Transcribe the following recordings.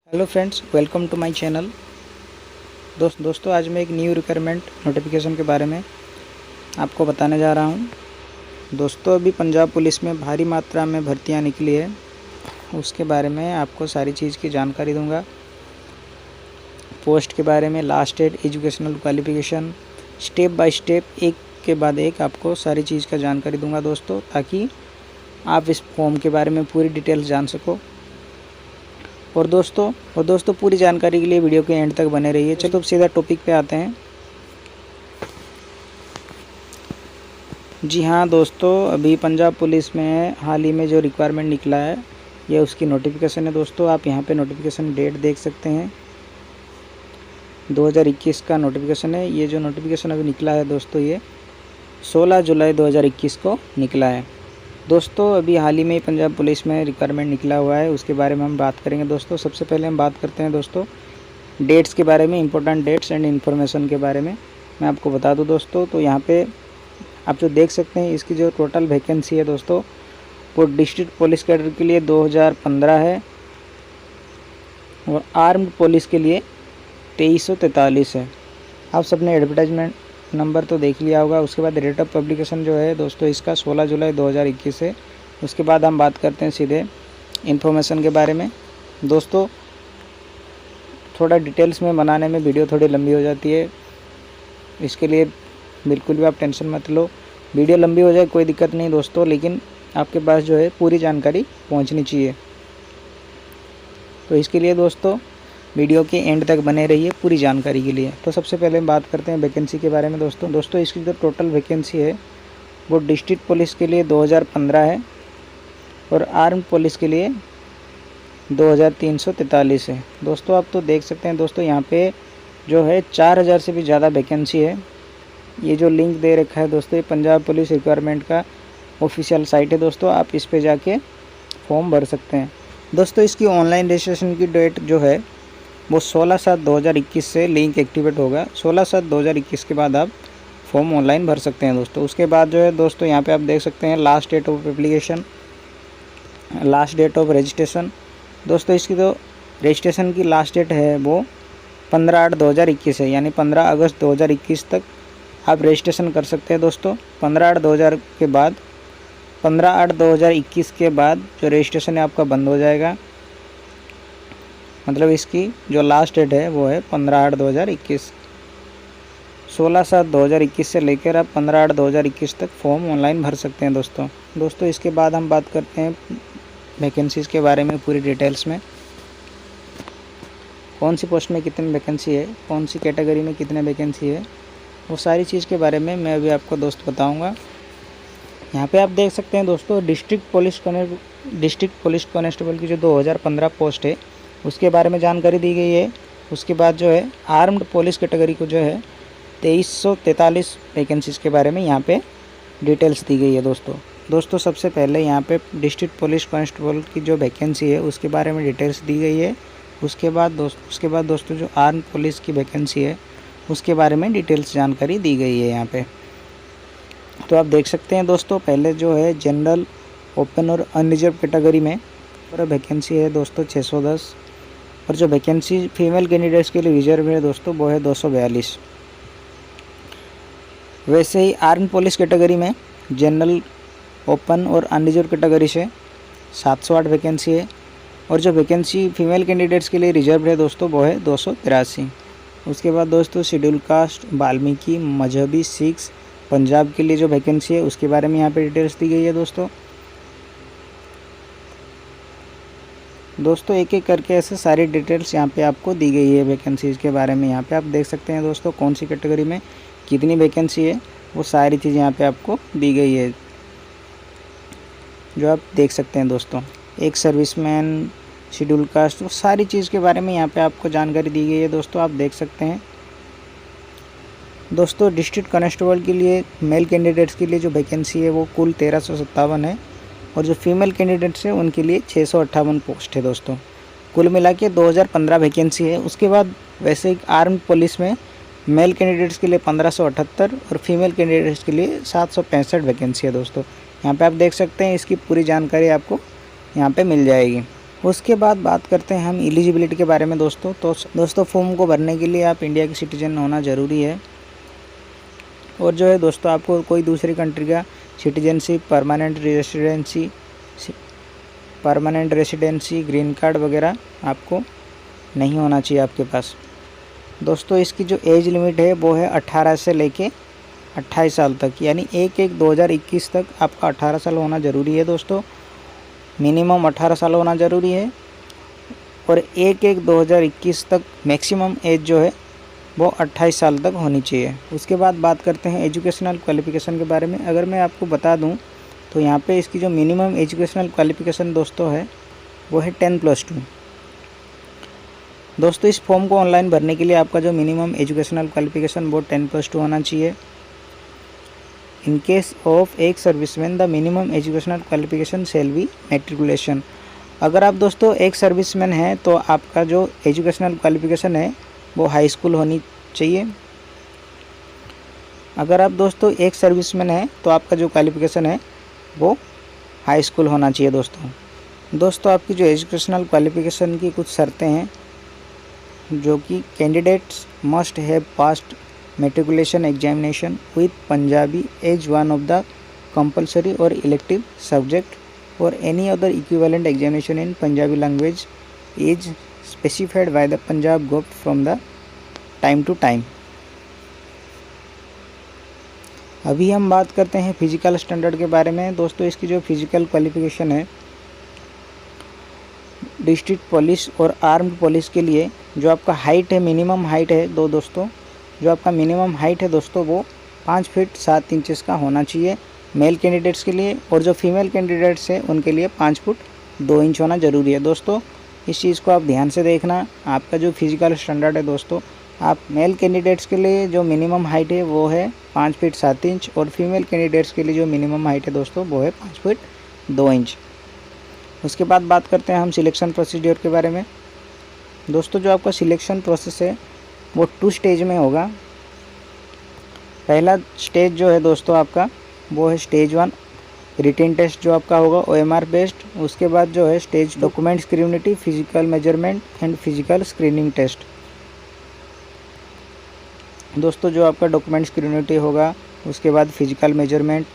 Hello friends, welcome to my channel. दोस्तों आज मैं एक न्यू रिक्वायरमेंट नोटिफिकेशन के बारे में आपको बताने जा रहा हूं। दोस्तों अभी पंजाब पुलिस में भारी मात्रा में भर्तियां निकली है, उसके बारे में आपको सारी चीज़ की जानकारी दूंगा। पोस्ट के बारे में, last date, educational qualification, step by step एक के बाद एक आपको सारी चीज़ का जानकारी दूंगा दोस्तों, ताकि आप इस फॉर्म के बारे में पूरी डिटेल्स जान सको। और दोस्तों पूरी जानकारी के लिए वीडियो के एंड तक बने रहिए। चलो तो सीधा टॉपिक पे आते हैं। जी हाँ दोस्तों, अभी पंजाब पुलिस में हाल ही में जो रिक्वायरमेंट निकला है, ये उसकी नोटिफिकेशन है दोस्तों। आप यहाँ पे नोटिफिकेशन डेट देख सकते हैं, 2021 का नोटिफिकेशन है। ये जो नोटिफिकेशन अभी निकला है दोस्तों, ये 16 जुलाई 2021 को निकला है दोस्तों। अभी हाल ही में पंजाब पुलिस में रिक्वायरमेंट निकला हुआ है, उसके बारे में हम बात करेंगे दोस्तों। सबसे पहले हम बात करते हैं दोस्तों डेट्स के बारे में, इंपॉर्टेंट डेट्स एंड इन्फॉर्मेशन के बारे में मैं आपको बता दूं दोस्तों। तो यहाँ पे आप जो देख सकते हैं, इसकी जो टोटल वैकेंसी है दोस्तों, वो डिस्ट्रिक्ट पुलिस कैडर के लिए 2015 है और आर्म्ड पुलिस के लिए 2343 है। आप सबने एडवर्टाइजमेंट नंबर तो देख लिया होगा। उसके बाद रेट ऑफ पब्लिकेशन जो है दोस्तों, इसका 16 जुलाई 2021 है। उसके बाद हम बात करते हैं सीधे इन्फॉर्मेशन के बारे में दोस्तों। थोड़ा डिटेल्स में बनाने में वीडियो थोड़ी लंबी हो जाती है, इसके लिए बिल्कुल भी आप टेंशन मत लो। वीडियो लंबी हो जाए कोई दिक्कत नहीं दोस्तों, लेकिन आपके पास जो है पूरी जानकारी पहुँचनी चाहिए। तो इसके लिए दोस्तों वीडियो के एंड तक बने रहिए पूरी जानकारी के लिए। तो सबसे पहले हम बात करते हैं वैकेंसी के बारे में दोस्तों। इसकी जो टोटल वैकेंसी है वो डिस्ट्रिक्ट पुलिस के लिए 2015 है और आर्म्ड पुलिस के लिए 2343 है दोस्तों। आप तो देख सकते हैं दोस्तों, यहाँ पे जो है 4000 से भी ज़्यादा वैकेंसी है। ये जो लिंक दे रखा है दोस्तों, ये पंजाब पुलिस रिक्वायरमेंट का ऑफिशियल साइट है दोस्तों। आप इस पर जाके फॉर्म भर सकते हैं दोस्तों। इसकी ऑनलाइन रजिस्ट्रेशन की डेट जो है वो 16/7/2021 से लिंक एक्टिवेट होगा। 16/7/2021 के बाद आप फॉर्म ऑनलाइन भर सकते हैं दोस्तों। उसके बाद जो है दोस्तों, यहाँ पे आप देख सकते हैं last date of application, last date of registration दोस्तों। इसकी तो रजिस्ट्रेशन की लास्ट डेट है वो 15/8/2021 है, यानी 15 अगस्त 2021 तक आप रजिस्ट्रेशन कर सकते हैं दोस्तों। 15/8/2000 के बाद, 15/8/2021 के बाद जो रजिस्ट्रेशन है आपका बंद हो जाएगा। मतलब इसकी जो लास्ट डेट है वो है 15/8/2021। 16/7/2021 से लेकर आप 15/8/2021 तक फॉर्म ऑनलाइन भर सकते हैं दोस्तों। इसके बाद हम बात करते हैं वैकेंसीज़ के बारे में पूरी डिटेल्स में। कौन सी पोस्ट में कितनी वैकेंसी है, कौन सी कैटेगरी में कितने वैकेंसी है, वो सारी चीज़ के बारे में मैं अभी आपको दोस्त बताऊँगा। यहाँ पे आप देख सकते हैं दोस्तों, डिस्ट्रिक्ट पुलिस कांस्टेबल की जो 2015 पोस्ट है उसके बारे में जानकारी दी गई है। उसके बाद जो है आर्म्ड पुलिस कैटेगरी को जो है 2343 वैकेंसीज़ के बारे में यहाँ पे डिटेल्स दी गई है दोस्तों। सबसे पहले यहाँ पे डिस्ट्रिक्ट पुलिस कांस्टेबल की जो वैकेंसी है उसके बारे में डिटेल्स दी गई है। उसके बाद दोस्तों जो आर्म्ड पुलिस की वैकेंसी है उसके बारे में डिटेल्स जानकारी दी गई है यहाँ पे। तो आप देख सकते हैं दोस्तों, पहले जो है जनरल, ओपन और अनरिजर्व कैटेगरी में वैकेंसी है दोस्तों 610, और जो वैकेंसी फीमेल कैंडिडेट्स के लिए रिजर्व है दोस्तों वो है 242। वैसे ही आर्म्ड पुलिस कैटेगरी में जनरल, ओपन और अनरिजर्व कैटेगरी से 708 वैकेंसी है, और जो वैकेंसी फीमेल कैंडिडेट्स के लिए रिजर्व है दोस्तों वो है 283। उसके बाद दोस्तों शेड्यूल कास्ट, वाल्मीकि, मजहबी, सिख्स, पंजाब के लिए जो वैकेंसी है उसके बारे में यहाँ पे डिटेल्स दी गई है दोस्तों। एक एक करके ऐसे सारी डिटेल्स यहाँ पे आपको दी गई है वैकेंसीज़ के बारे में। यहाँ पे आप देख सकते हैं दोस्तों, कौन सी कैटेगरी में कितनी वैकेंसी है, वो सारी चीज़ें यहाँ पे आपको दी गई है जो आप देख सकते हैं दोस्तों। एक सर्विसमैन, शेड्यूल कास्ट, वो सारी चीज़ के बारे में यहाँ पे आपको जानकारी दी गई है दोस्तों। आप देख सकते हैं दोस्तों, डिस्ट्रिक्ट कांस्टेबल के लिए मेल कैंडिडेट्स के लिए जो वैकेंसी है वो कुल 1357 है, और जो फीमेल कैंडिडेट्स हैं उनके लिए 658 पोस्ट है दोस्तों। कुल मिला के 2015 वैकेंसी है। उसके बाद वैसे ही आर्म्ड पुलिस में मेल कैंडिडेट्स के लिए 1578 और फीमेल कैंडिडेट्स के लिए 765 वैकेंसी है दोस्तों। यहाँ पे आप देख सकते हैं, इसकी पूरी जानकारी आपको यहाँ पे मिल जाएगी। उसके बाद बात करते हैं हम एलिजिबिलिटी के बारे में दोस्तों। तो दोस्तों फॉर्म को भरने के लिए आप इंडिया के सिटीजन होना ज़रूरी है, और जो है दोस्तों आपको कोई दूसरी कंट्री का citizenship, permanent residency, green card वगैरह आपको नहीं होना चाहिए आपके पास। दोस्तों इसकी जो एज लिमिट है वो है 18 से लेके 28 साल तक, यानी 1/1/2021 तक आपका 18 साल होना ज़रूरी है दोस्तों। मिनिमम 18 साल होना ज़रूरी है, और 1/1/2021 तक मैक्सिमम एज जो है वो 28 साल तक होनी चाहिए। उसके बाद बात करते हैं एजुकेशनल क्वालिफ़िकेशन के बारे में। अगर मैं आपको बता दूं तो यहाँ पे इसकी जो मिनिमम एजुकेशनल क्वालिफ़िकेशन दोस्तों है वो है 10+2। दोस्तों इस फॉर्म को ऑनलाइन भरने के लिए आपका जो मिनिमम एजुकेशनल क्वालिफ़िकेशन वो 10+2 होना चाहिए। इन केस ऑफ एक serviceman the minimum educational qualification shall be matriculation. अगर आप दोस्तों एक सर्विसमैन हैं तो आपका जो एजुकेशनल क्वालिफ़िकेशन है वो हाई स्कूल होनी चाहिए। अगर आप दोस्तों एक सर्विसमैन हैं तो आपका जो क्वालिफ़िकेशन है वो हाई स्कूल होना चाहिए दोस्तों आपकी जो एजुकेशनल क्वालिफ़िकेशन की कुछ शर्तें हैं, जो कि candidates must have passed matriculation examination with Punjabi as one of the compulsory और इलेक्टिव सब्जेक्ट और any other equivalent examination in Punjabi language as specified by the Punjab government from the time to time. अभी हम बात करते हैं फिजिकल स्टैंडर्ड के बारे में। दोस्तों इसकी जो फिजिकल क्वालिफ़िकेशन है, डिस्ट्रिक्ट पुलिस और आर्म्ड पुलिस के लिए जो आपका हाइट है, मिनिमम हाइट है दोस्तों, जो आपका मिनिमम हाइट है दोस्तों वो 5 फीट 7 इंचेस का होना चाहिए मेल कैंडिडेट्स के लिए, और जो फीमेल कैंडिडेट्स हैं उनके लिए 5 फुट 2 इंच होना ज़रूरी है दोस्तों। इस चीज़ को आप ध्यान से देखना। आपका जो फिजिकल स्टैंडर्ड है दोस्तों, आप मेल कैंडिडेट्स के लिए जो मिनिमम हाइट है वो है 5 फीट 7 इंच, और फीमेल कैंडिडेट्स के लिए जो मिनिमम हाइट है दोस्तों वो है 5 फीट 2 इंच। उसके बाद बात करते हैं हम सिलेक्शन प्रोसीजर के बारे में। दोस्तों जो आपका सिलेक्शन प्रोसेस है वो 2 स्टेज में होगा। पहला स्टेज जो है दोस्तों आपका वो है स्टेज 1 रिटन टेस्ट जो आपका होगा OMR बेस्ड। उसके बाद जो है stage document scrutiny, physical measurement and physical screening test. दोस्तों जो आपका डॉक्यूमेंट स्क्रूनिटी होगा, उसके बाद फिजिकल मेजरमेंट,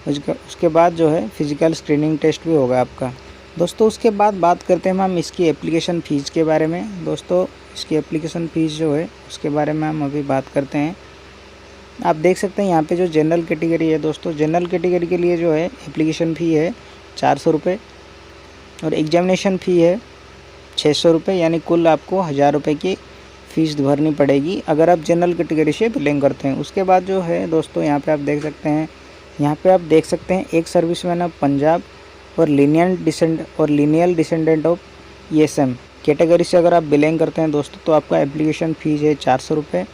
उसके बाद जो है फिजिकल स्क्रीनिंग टेस्ट भी होगा आपका। दोस्तों उसके बाद बात करते हैं हम इसकी एप्लीकेशन फ़ीस के बारे में। दोस्तों इसकी एप्लीकेशन फ़ीस जो है उसके बारे में हम अभी बात करते हैं। आप देख सकते हैं यहाँ पे जो जनरल कैटेगरी है दोस्तों, जनरल कैटेगरी के लिए जो है एप्लीकेशन फ़ी है 400 रुपये, और एग्जामिनेशन फ़ी है 600 रुपये, यानी कुल आपको 1000 रुपये की फ़ीस भरनी पड़ेगी अगर आप जनरल कैटेगरी से बिलोंग करते हैं। उसके बाद जो है दोस्तों यहाँ पे आप देख सकते हैं एक सर्विसमैन ऑफ पंजाब और lineal descendant of ESM category से अगर आप बिलोंग करते हैं दोस्तों, तो आपका एप्लीकेशन फ़ीस है 400 रुपये,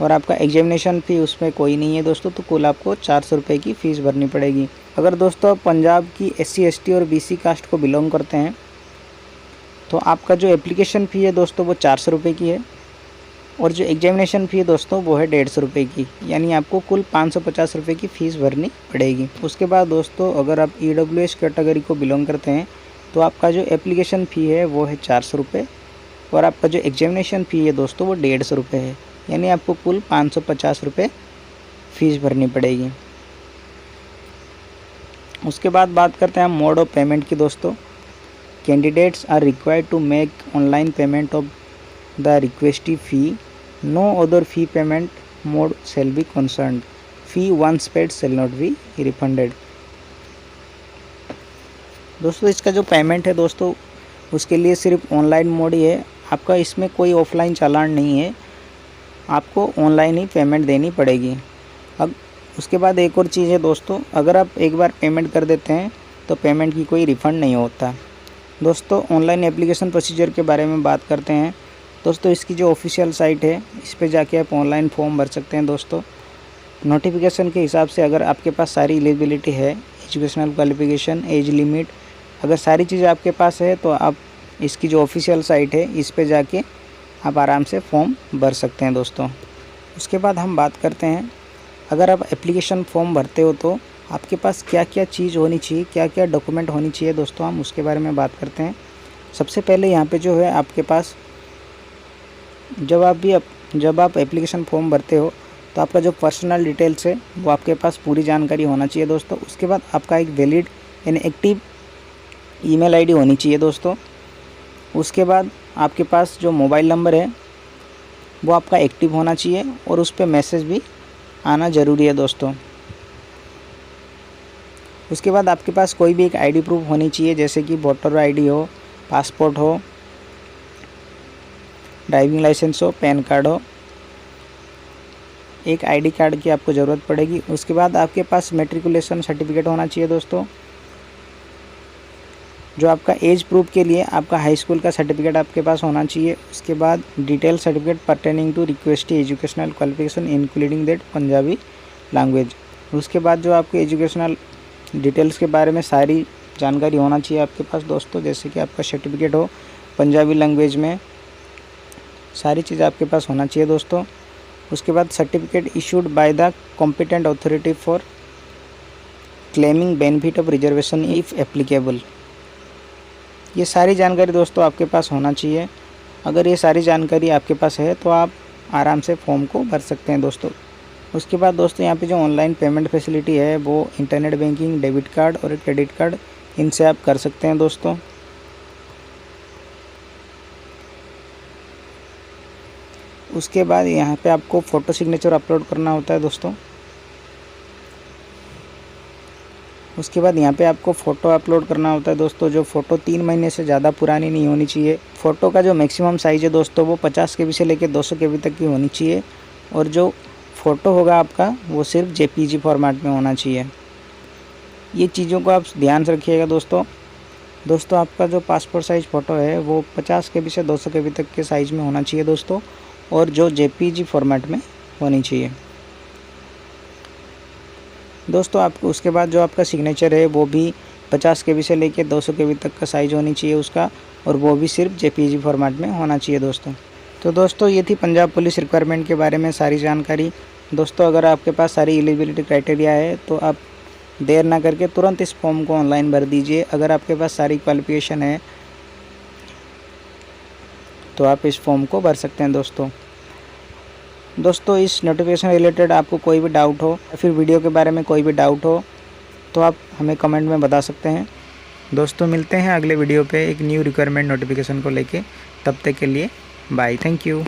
और आपका एग्जामिनेशन फ़ी उसमें कोई नहीं है दोस्तों, तो कुल आपको 400 रुपये की फ़ीस भरनी पड़ेगी। अगर दोस्तों आप पंजाब की SC ST और BC कास्ट को बिलोंग करते हैं तो आपका जो एप्लीकेशन फ़ी है दोस्तों वो 400 रुपये की है, और जो एग्जामिनेशन फ़ी है दोस्तों वो है 150 रुपये की, यानी आपको कुल 550 रुपये की फ़ीस भरनी पड़ेगी। उसके बाद दोस्तों अगर आप EWS कैटेगरी को बिलोंग करते हैं तो आपका जो एप्लीकेशन फ़ी है वो है 400 रुपये, और आपका जो एग्जामिनेशन फ़ी है दोस्तों वो 150 रुपये है, यानी आपको कुल 550 रुपये फ़ीस भरनी पड़ेगी। उसके बाद बात करते हैं हम मोड ऑफ पेमेंट की दोस्तों। Candidates are required to make online payment of the requisite fee, no other fee payment mode shall be concerned, fee once paid shall not be refunded. दोस्तों इसका जो पेमेंट है दोस्तों उसके लिए सिर्फ ऑनलाइन मोड ही है, आपका इसमें कोई ऑफलाइन चालान नहीं है, आपको ऑनलाइन ही पेमेंट देनी पड़ेगी। अब उसके बाद एक और चीज़ है दोस्तों, अगर आप एक बार पेमेंट कर देते हैं तो पेमेंट की कोई रिफ़ंड नहीं होता। दोस्तों ऑनलाइन एप्लीकेशन प्रोसीजर के बारे में बात करते हैं। दोस्तों इसकी जो ऑफिशियल साइट है इस पे जाके आप ऑनलाइन फॉर्म भर सकते हैं दोस्तों। नोटिफिकेशन के हिसाब से अगर आपके पास सारी एलिजिबिलिटी है, एजुकेशनल क्वालिफिकेशन, एज लिमिट, अगर सारी चीज़ें आपके पास है तो आप इसकी जो ऑफिशियल साइट है इस पे जाके आप आराम से फॉर्म भर सकते हैं दोस्तों। उसके बाद हम बात करते हैं अगर आप एप्लीकेशन फॉर्म भरते हो तो आपके पास क्या क्या चीज़ होनी चाहिए, क्या क्या डॉक्यूमेंट होनी चाहिए दोस्तों, हम उसके बारे में बात करते हैं। सबसे पहले यहाँ पे जो है आपके पास जब आप एप्लीकेशन फॉर्म भरते हो तो आपका जो पर्सनल डिटेल्स है वो आपके पास पूरी जानकारी होना चाहिए दोस्तों। उसके बाद आपका एक वैलिड यानी एक्टिव ईमेल आईडी होनी चाहिए दोस्तों। उसके बाद आपके पास जो मोबाइल नंबर है वो आपका एक्टिव होना चाहिए और उस पर मैसेज भी आना ज़रूरी है दोस्तों। उसके बाद आपके पास कोई भी एक आईडी प्रूफ होनी चाहिए, जैसे कि वोटर आईडी हो, पासपोर्ट हो, ड्राइविंग लाइसेंस हो, पैन कार्ड हो। एक आईडी कार्ड की आपको ज़रूरत पड़ेगी। उसके बाद आपके पास मैट्रिकुलेशन सर्टिफिकेट होना चाहिए दोस्तों। जो आपका एज प्रूफ के लिए आपका हाई स्कूल का सर्टिफिकेट आपके पास होना चाहिए। उसके बाद detail certificate pertaining to request educational qualification including that Punjabi language. उसके बाद जो आपके एजुकेशनल डिटेल्स के बारे में सारी जानकारी होना चाहिए आपके पास दोस्तों, जैसे कि आपका सर्टिफिकेट हो पंजाबी लैंग्वेज में, सारी चीज़ आपके पास होना चाहिए दोस्तों। उसके बाद certificate issued by the competent authority for claiming benefit of reservation if applicable. ये सारी जानकारी दोस्तों आपके पास होना चाहिए। अगर ये सारी जानकारी आपके पास है तो आप आराम से फॉर्म को भर सकते हैं दोस्तों। उसके बाद दोस्तों यहाँ पे जो ऑनलाइन पेमेंट फैसिलिटी है वो इंटरनेट बैंकिंग, डेबिट कार्ड और क्रेडिट कार्ड, इनसे आप कर सकते हैं दोस्तों। उसके बाद यहाँ पे आपको फ़ोटो सिग्नेचर अपलोड करना होता है दोस्तों। उसके बाद यहाँ पे आपको फ़ोटो अपलोड करना होता है दोस्तों। जो फ़ोटो 3 महीने से ज़्यादा पुरानी नहीं होनी चाहिए। फ़ोटो का जो मैक्सिमम साइज़ है दोस्तों वो 50 KB से लेकर 200 KB तक की होनी चाहिए। और जो फ़ोटो होगा आपका वो सिर्फ JPG फॉर्मेट में होना चाहिए। ये चीज़ों को आप ध्यान से रखिएगा दोस्तों। आपका जो पासपोर्ट साइज़ फ़ोटो है वो 50 KB से 200 KB तक के साइज़ में होना चाहिए दोस्तों, और जो JPG फॉर्मेट में होनी चाहिए दोस्तों। आपको उसके बाद जो आपका सिग्नेचर है वो भी 50 KB से लेकर 200 KB तक का साइज़ होनी चाहिए उसका, और वो भी सिर्फ JPG फॉर्मेट में होना चाहिए दोस्तों। तो दोस्तों ये थी पंजाब पुलिस रिक्वायरमेंट के बारे में सारी जानकारी दोस्तों। अगर आपके पास सारी एलिजिबिलिटी क्राइटेरिया है तो आप देर ना करके तुरंत इस फॉर्म को ऑनलाइन भर दीजिए। अगर आपके पास सारी क्वालिफिकेशन है तो आप इस फॉर्म को भर सकते हैं दोस्तों। इस नोटिफिकेशन रिलेटेड आपको कोई भी डाउट हो या फिर वीडियो के बारे में कोई भी डाउट हो तो आप हमें कमेंट में बता सकते हैं दोस्तों। मिलते हैं अगले वीडियो पे एक न्यू रिक्वायरमेंट नोटिफिकेशन को लेके। तब तक के लिए बाय, थैंक यू।